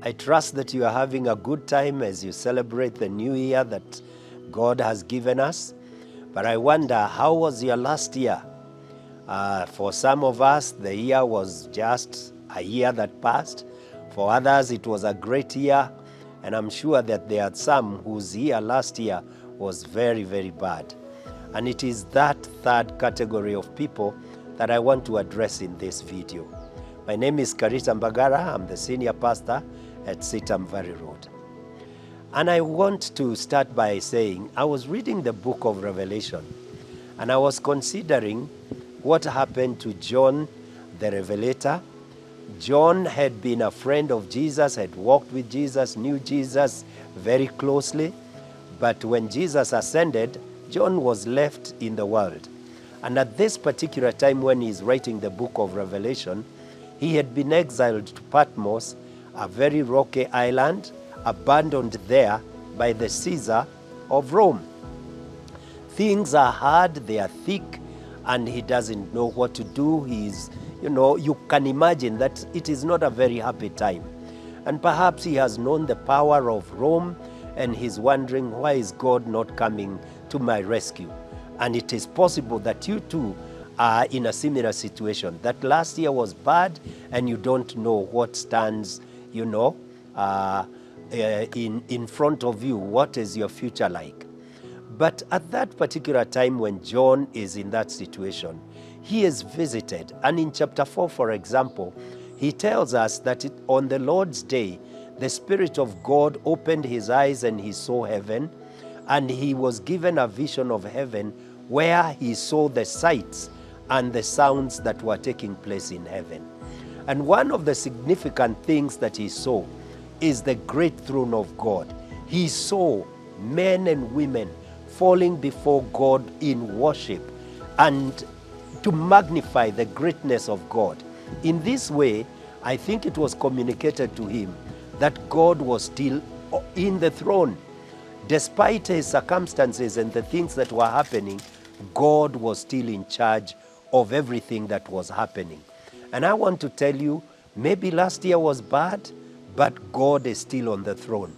I trust that you are having a good time as you celebrate the new year that God has given us. But I wonder, how was your last year? For some of us, the year was just a year that passed. For others, it was a great year. And I'm sure that there are some whose year last year was very, very bad. And it is that third category of people that I want to address in this video. My name is Karita Mbagara. I'm the senior pastor at CITAM Valley Road. And I want to start by saying, I was reading the book of Revelation, and I was considering what happened to John the Revelator. John had been a friend of Jesus, had walked with Jesus, knew Jesus very closely. But when Jesus ascended, John was left in the world. And at this particular time when he's writing the book of Revelation, he had been exiled to Patmos, a very rocky island, abandoned there by the Caesar of Rome. Things are hard, they are thick, and he doesn't know what to do. You can imagine that it is not a very happy time. And perhaps he has known the power of Rome, and he's wondering, why is God not coming to my rescue? And it is possible that you too are in a similar situation, that last year was bad and you don't know what stands, in front of you. What is your future like? But at that particular time when John is in that situation, he is visited. And in chapter 4, for example, he tells us that on the Lord's day, the Spirit of God opened his eyes and he saw heaven, and he was given a vision of heaven where he saw the sights and the sounds that were taking place in heaven. And one of the significant things that he saw is the great throne of God. He saw men and women falling before God in worship and to magnify the greatness of God. In this way, I think it was communicated to him that God was still in the throne. Despite his circumstances and the things that were happening, God was still in charge of everything that was happening. And I want to tell you, maybe last year was bad, but God is still on the throne.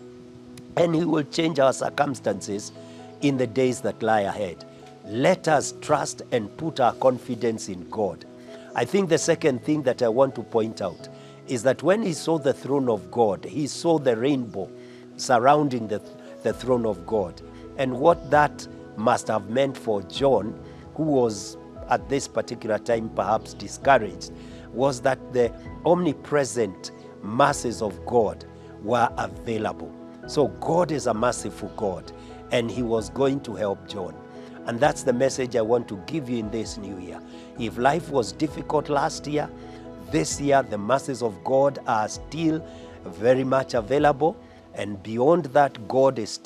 And he will change our circumstances in the days that lie ahead. Let us trust and put our confidence in God. I think the second thing that I want to point out is that when he saw the throne of God, he saw the rainbow surrounding the throne of God. And what that must have meant for John, who was at this particular time perhaps discouraged, was that the omnipresent mercies of God were available. So God is a merciful God, and he was going to help John. And that's the message I want to give you in this new year. If life was difficult last year, this year the mercies of God are still very much available. And beyond that, God is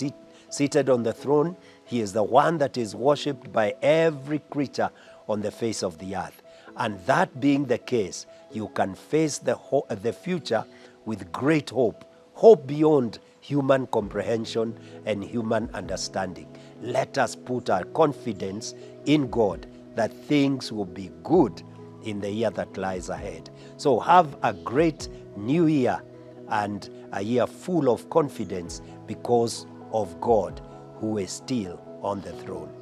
seated on the throne. He is the one that is worshipped by every creature on the face of the earth. And that being the case, you can face the future with great hope. Hope beyond human comprehension and human understanding. Let us put our confidence in God that things will be good in the year that lies ahead. So have a great new year and a year full of confidence because of God who is still on the throne.